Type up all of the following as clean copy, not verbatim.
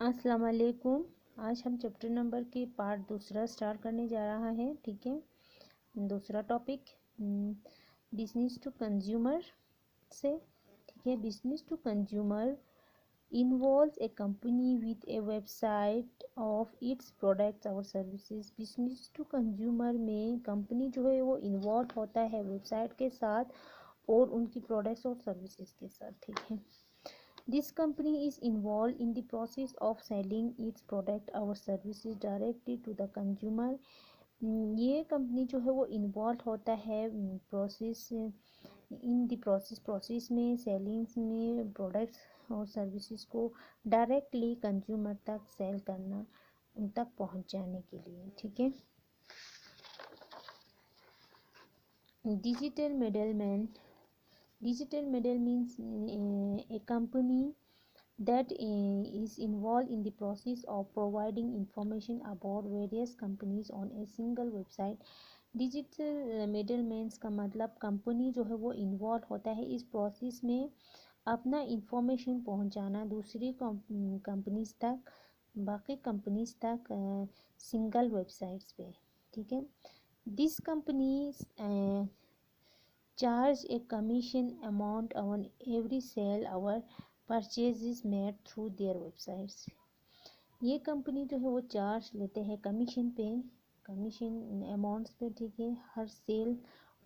अस्सलाम वालेकुम। आज हम चैप्टर नंबर के पार्ट दूसरा स्टार्ट करने जा रहा है। ठीक है, दूसरा टॉपिक बिजनेस टू कंज्यूमर से। ठीक है, business to consumer involves a company with a website of its products और सर्विसेज। बिजनेस टू कंज्यूमर में कंपनी जो है वो इन्वॉल्व होता है वेबसाइट के साथ और उनकी प्रोडक्ट्स और सर्विसेज के साथ। ठीक है, this company is involved in the process of selling its product or services directly to the consumer। ये कंपनी जो है वो इन्वॉल्व होता है प्रोसेस में सेलिंग्स में प्रोडक्ट्स और सर्विसेज को डायरेक्टली कंज्यूमर तक सेल करना, उन तक पहुंचाने के लिए। ठीक है, digital middleman. Digital middle means a company that is involved in the process of providing information about various companies on a single website। Digital middleman का मतलब कंपनी जो है वो इन्वॉल्व होता है इस प्रोसेस में अपना इंफॉर्मेशन पहुंचाना दूसरी कंपनीज तक, बाकी कंपनीज तक सिंगल वेबसाइट्स पे। ठीक है, this companies charge a commission amount on every sale or purchase is made through their websites। ये कंपनी जो है वो चार्ज लेते हैं कमीशन अमाउंट्स पे। ठीक है, हर सेल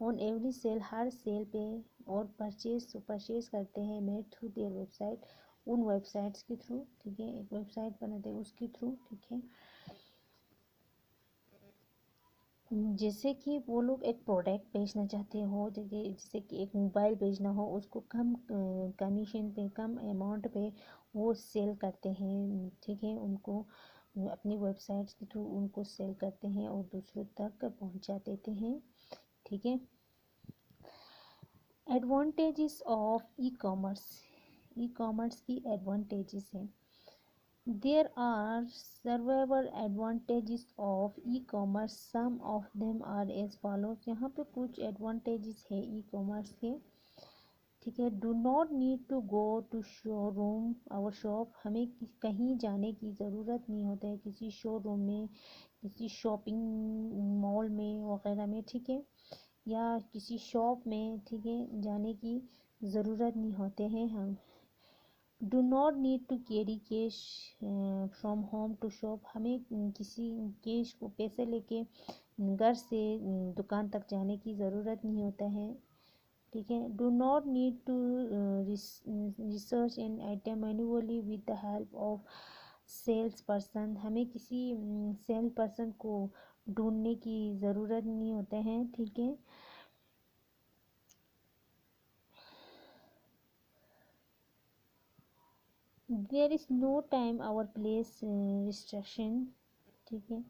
ऑन एवरी सेल, हर सेल पे, और परचेज करते हैं मेड थ्रू देयर वेबसाइट, उन वेबसाइट्स के थ्रू। ठीक है, एक वेबसाइट बनाते हैं उसके थ्रू। ठीक है, जैसे कि वो लोग एक प्रोडक्ट बेचना चाहते हो, जैसे कि एक मोबाइल बेचना हो, उसको कम कमीशन पे, कम अमाउंट पे वो सेल करते हैं। ठीक है, उनको अपनी वेबसाइट्स के थ्रू उनको सेल करते हैं और दूसरों तक पहुंचा देते हैं। ठीक है, advantages of e commerce. E commerce की एडवांटेजेस हैं। There are several advantages of e-commerce. Some of them are as follows। यहाँ पे कुछ advantages है e-commerce के। ठीक है, do not need to go to showroom और शॉप। हमें कहीं जाने की ज़रूरत नहीं होता है, किसी शोरूम में, किसी शॉपिंग मॉल में वगैरह में। ठीक है, या किसी शॉप में, ठीक है, जाने की ज़रूरत नहीं होते हैं हम। Do not need to carry cash from home to shop. हमें किसी कैश को पैसे लेके घर से दुकान तक जाने की ज़रूरत नहीं होता है। ठीक है, do not need to research an item manually with the help of sales person. हमें किसी सेल पर्सन को ढूंढने की ज़रूरत नहीं होता है। ठीक है, देयर इज़ नो टाइम और प्लेस रिस्ट्रिक्शन। ठीक है,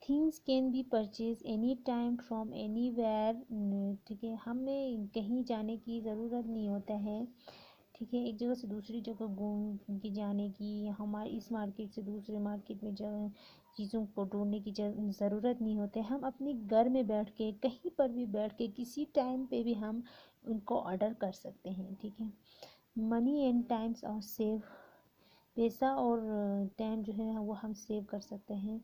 things can be purchase any time from anywhere. ठीक है, हमें कहीं जाने की ज़रूरत नहीं होता है। ठीक है, एक जगह से दूसरी जगह घूम के जाने की, हमारे इस मार्केट से दूसरे मार्केट में चीज़ों को ढूंढने की ज़रूरत नहीं होती। हम अपने घर में बैठ के, कहीं पर भी बैठ के, किसी टाइम पे भी हम उनको ऑर्डर कर सकते हैं। ठीक है, मनी एंड टाइम्स और सेव, पैसा और टाइम जो है वो हम सेव कर सकते हैं।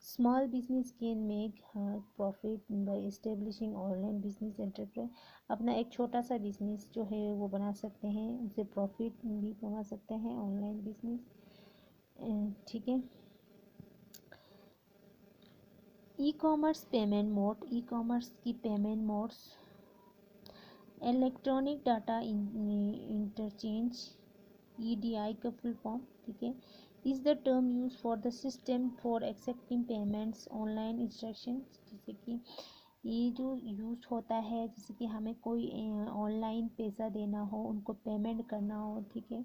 Small business can make profit by establishing online business enterprise. अपना एक छोटा सा बिजनेस जो है वो बना सकते हैं, उनसे प्रॉफिट भी कमा सकते हैं ऑनलाइन बिजनेस। ठीक है, ई commerce payment mode. E commerce की payment modes, electronic data interchange, EDI का फुल फॉर्म। ठीक है, is the term use for the system for accepting payments online instruction. जैसे कि ये जो यूज होता है, जैसे कि हमें कोई ऑनलाइन पैसा देना हो, उनको पेमेंट करना हो। ठीक है,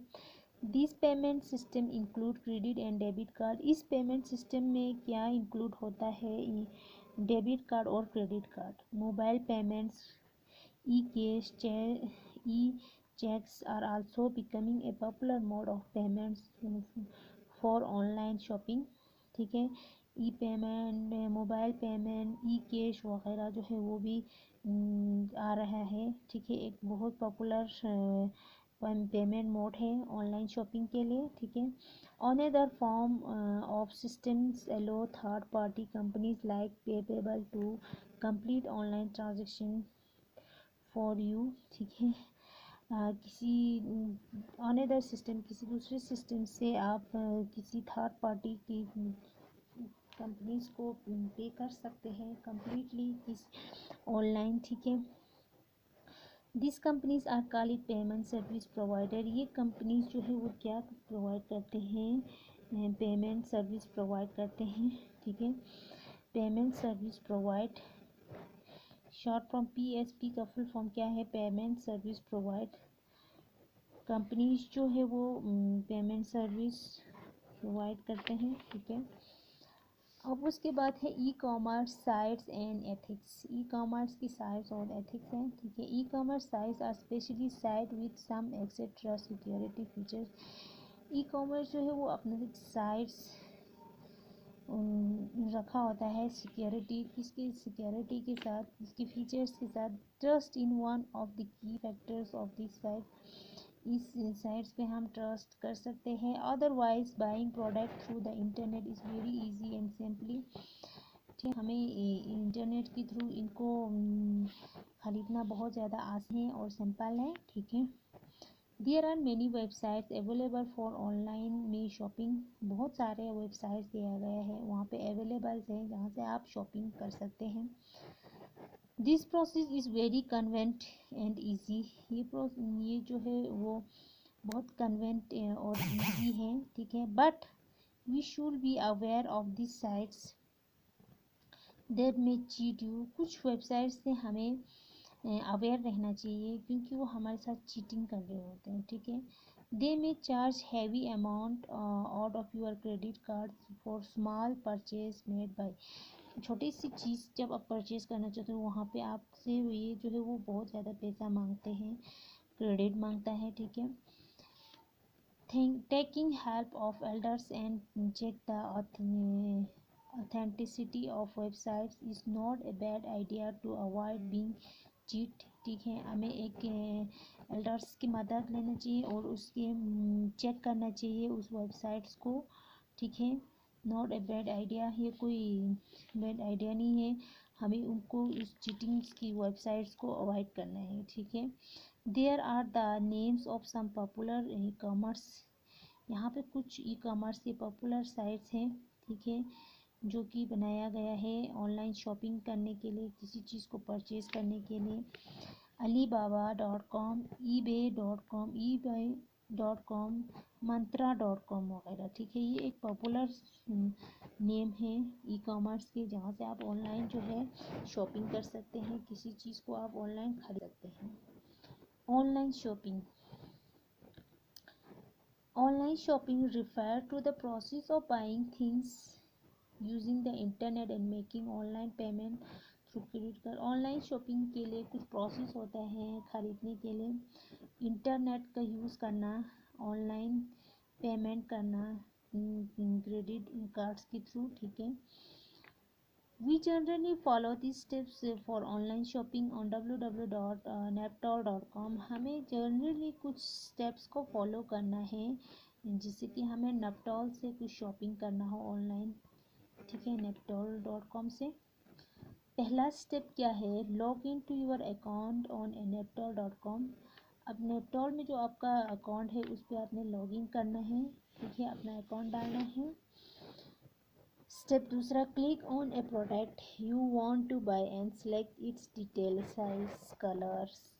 this payment system include credit and debit card. इस पेमेंट सिस्टम में क्या इंक्लूड होता है? डेबिट कार्ड और credit card. Mobile payments, e-cash, e-checks are also becoming a popular mode of payments for online shopping। ठीक है, ई पेमेंट, मोबाइल पेमेंट, ई cash वगैरह जो है वो भी आ रहा है। ठीक है, एक बहुत पॉपुलर पेमेंट मोड है ऑनलाइन शॉपिंग के लिए, ठीक है। Another form of systems allow third party companies like PayPal to complete online transaction for you, ठीक है। किसी अनदर सिस्टम, किसी दूसरे सिस्टम से आप किसी थर्ड पार्टी की कंपनीज को पे कर सकते हैं कम्प्लीटली किस ऑनलाइन, ठीक है। This companies are called payment service provider. ये कंपनीज जो है वो क्या प्रोवाइड करते हैं, पेमेंट सर्विस प्रोवाइड करते हैं, ठीक है। Payment service provide, short form PSP का फुल फॉर्म क्या है, पेमेंट सर्विस प्रोवाइड। कंपनीज जो है वो पेमेंट सर्विस प्रोवाइड करते हैं, ठीक है। अब उसके बाद है e commerce sites and ethics. E commerce की साइट्स और एथिक्स हैं, ठीक है। E commerce sites are specially site with some extra security features. E-commerce जो है वो अपने साइट्स रखा होता है सिक्योरिटी, किसकी सिक्योरिटी के साथ, इसके फीचर्स के साथ। Trust in one of the key factors of this site, इस साइट्स पे हम ट्रस्ट कर सकते हैं। Otherwise buying product through the internet is very easy and simply, ठीक, हमें इंटरनेट के थ्रू इनको ख़रीदना बहुत ज़्यादा आसान है और सिंपल है, ठीक है। There are many websites available for online में शॉपिंग। बहुत सारे वेबसाइट्स दिया गया है वहाँ पे अवेलेबल है जहाँ से आप शॉपिंग कर सकते हैं। This process is very convent and easy. ये जो है वो बहुत कन्वेंट और ईजी है, ठीक है। But we should be aware of this sites that may cheat you. कुछ वेबसाइट्स से हमें अवेयर रहना चाहिए क्योंकि वो हमारे साथ चीटिंग कर रहे होते हैं, ठीक है। They may charge heavy amount out of your credit card for small purchase made by. छोटी सी चीज़ जब आप परचेज करना चाहते हो वहाँ पे आपसे ये जो है वो बहुत ज़्यादा पैसा मांगते हैं, क्रेडिट मांगता है, ठीक है। Taking help of elders and check the authenticity of websites is not a bad idea to avoid being cheat, ठीक है। हमें एक एल्डर्स की मदद लेना चाहिए और उसके चेक करना चाहिए उस वेबसाइट्स को, ठीक है। नॉट ए बैड आइडिया, ये कोई बैड आइडिया नहीं है, हमें उनको उस चीटिंग्स की वेबसाइट्स को अवॉइड करना है, ठीक है। There are the names of some popular e-commerce. यहाँ पे कुछ ई कॉमर्स के पॉपुलर साइट्स हैं, ठीक है, जो कि बनाया गया है ऑनलाइन शॉपिंग करने के लिए, किसी चीज़ को परचेज़ करने के लिए। alibaba.com, ebay.com, ebay.com, मंत्रा.com वगैरह, ठीक है। ये एक पॉपुलर नेम है ई कॉमर्स के जहाँ से आप ऑनलाइन जो है शॉपिंग कर सकते हैं, किसी चीज़ को आप ऑनलाइन खरीद सकते हैं। Online shopping, online shopping refer to the process of buying things using the internet and making online payment through credit card। Online shopping के लिए कुछ प्रोसेस होता है ख़रीदने के लिए, इंटरनेट का यूज़ करना, ऑनलाइन पेमेंट करना क्रेडिट कार्ड्स के थ्रू, ठीक है। We generally follow these steps for online shopping on www.naptol.com। हमें जनरली कुछ स्टेप्स को फॉलो करना है जिससे कि हमें नपटॉल से कुछ शॉपिंग करना हो ऑनलाइन, ठीक है, naptol.com से। पहला स्टेप क्या है, log in to your account on naptol.com। अब naptol में जो आपका अकाउंट है उस पर आपने लॉग इन करना है, ठीक है, अपना अकाउंट डालना है। स्टेप दूसरा, click on a product you want to buy and select its detail, size, colours.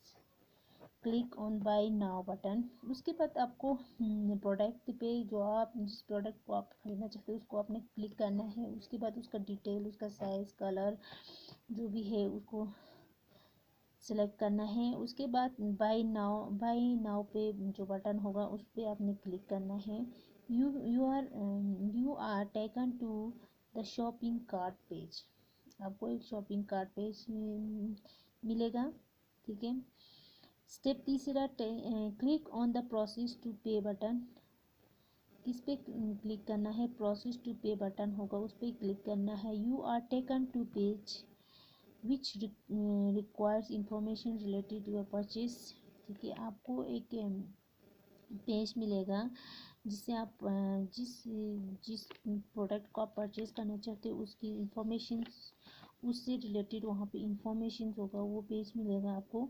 Click on buy now button. उसके बाद आपको प्रोडक्ट पे जो आप जिस प्रोडक्ट को आप खरीदना चाहते हो उसको आपने क्लिक करना है। उसके बाद उसका डिटेल, उसका साइज़, कलर जो भी है उसको सेलेक्ट करना है। उसके बाद बाय नाउ पे जो बटन होगा उस पर आपने क्लिक करना है। You are taken to the shopping cart page. आपको एक शॉपिंग कार्ट पेज मिलेगा, ठीक है। स्टेप तीसरा, click on the process to pay button. किस पे क्लिक करना है, प्रोसेस टू पे बटन होगा उस पर क्लिक करना है। You are taken to page which requires information related to your purchase, ठीक है। आपको एक पेज मिलेगा जिससे आप जिस जिस प्रोडक्ट को आप परचेज़ करना चाहते हो उसकी इंफॉर्मेशन, उससे रिलेटेड वहाँ पे इंफॉर्मेशन होगा, वो पेज मिलेगा आपको।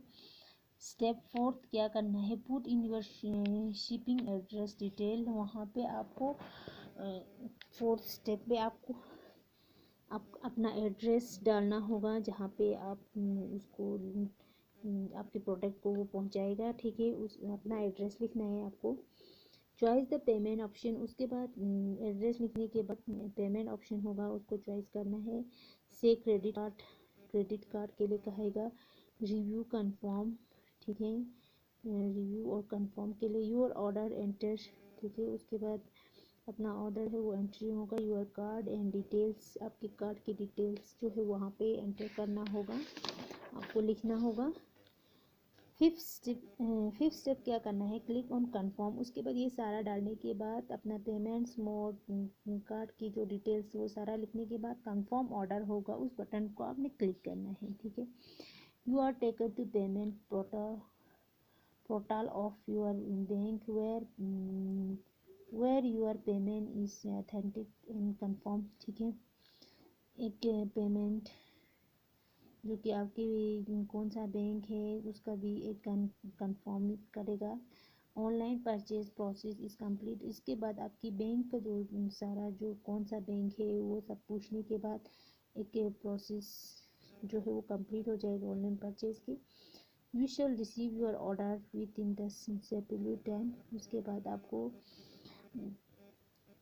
स्टेप 4 क्या करना है, put in your shipping address detail. वहाँ पे आपको 4th स्टेप पे आपको अपना एड्रेस डालना होगा जहाँ पे आप उसको आपके प्रोडक्ट को वो पहुँचाएगा, ठीक है। उस अपना एड्रेस लिखना है आपको। चॉइस द पेमेंट ऑप्शन, उसके बाद एड्रेस लिखने के बाद पेमेंट ऑप्शन होगा, उसको चॉइस करना है। से क्रेडिट कार्ड के लिए कहेगा। रिव्यू कंफर्म, ठीक है। रिव्यू और कंफर्म के लिए योर ऑर्डर एंटर, ठीक है। उसके बाद अपना ऑर्डर है वो एंट्री होगा। योर कार्ड एंड डिटेल्स, आपके कार्ड की डिटेल्स जो है वहाँ पे एंटर करना होगा, आपको लिखना होगा। फिफ्थ स्टेप क्या करना है, क्लिक ऑन कंफर्म। उसके बाद ये सारा डालने के बाद अपना पेमेंट्स मोड, कार्ड की जो डिटेल्स वो सारा लिखने के बाद कंफर्म ऑर्डर होगा, उस बटन को आपने क्लिक करना है, ठीक है। You are taken to payment portal of your bank where your payment is authentic and confirm, ठीक है। एक पेमेंट जो कि आपकी कौन सा बैंक है उसका भी एक कंफर्म करेगा। Online purchase process is complete, इसके बाद आपकी बैंक का जो सारा जो कौन सा बैंक है वो सब पूछने के बाद एक प्रोसेस जो है वो कंप्लीट हो जाएगी ऑनलाइन परचेज की। You shall receive your order with in the specific time. उसके बाद आपको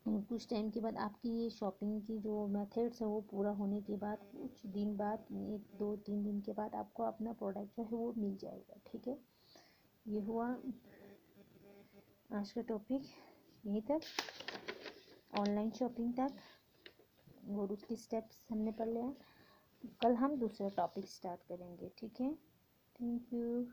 कुछ टाइम के बाद आपकी ये शॉपिंग की जो मेथड्स है वो पूरा होने के बाद कुछ दिन बाद 1 2 3 दिन के बाद आपको अपना प्रोडक्ट जो है वो मिल जाएगा, ठीक है। ये हुआ आज का टॉपिक, यहीं तक ऑनलाइन शॉपिंग तक, और उसके स्टेप्स हमने पढ़ लिया। कल हम दूसरा टॉपिक स्टार्ट करेंगे, ठीक है। Thank you.